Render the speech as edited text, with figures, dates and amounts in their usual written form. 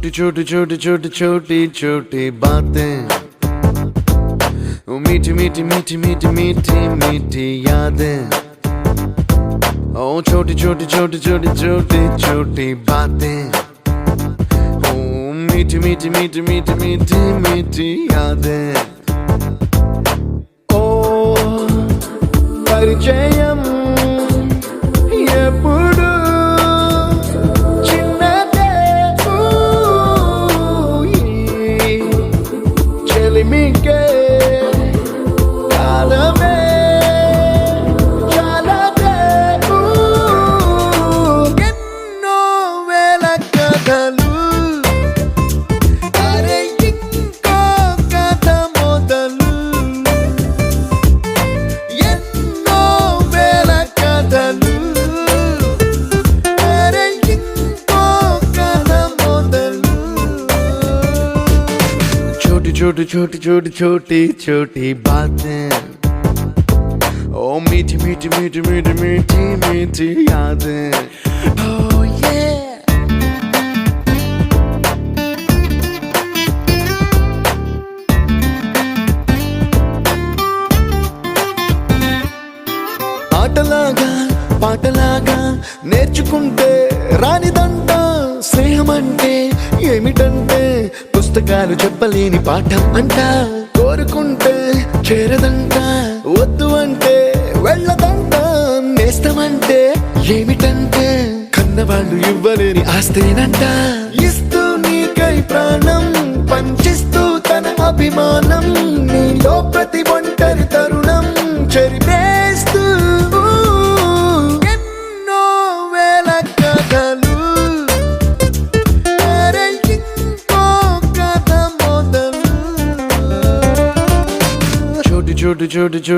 छोटी छोटी छोटी छोटी छोटी छोटी बातें, वो मीठी मीठी मीठी मीठी मीठी मीठी यादें। ओ छोटी छोटी छोटी छोटी छोटी छोटी बातें, ओ मीठी मीठी मीठी मीठी मीठी मीठी यादें। ओ परिचयम ఎప్పుడు చిన్నదే చెలిమికే కాలమే చాలదే ఎన్నో వేల కథలు అరే ఇంకో కథ మొదలు ఎన్నో వేల కథలు छोटी छोटी छोटी छोटी छोटी बातें, ओ मीठी मीठी मीठी मीठी मीठी मीठी यादें। Oh yeah। ఆటలాగా పాటలాగా నేర్చుకుంటే రానిదంట స్నేహమంటే ఏమిటంటే పుస్తకాలు చెప్పలేని పాఠం అంట కోరుకుంటే చేరదంట వద్దు అంటే వెళ్ళదంట నేస్తమంటే ఏమిటంటే కన్నవాళ్ళు ఇవ్వలేని ఆస్తేనంట ఇస్తూ నీకై ప్రాణం పంచిస్తూ తన అభిమానం నీలో ప్రతి ఒంటరి తరుణం చెరిపేస్తూ ఎన్నో వేల కథలు छोटी छोटी छोटी छोटी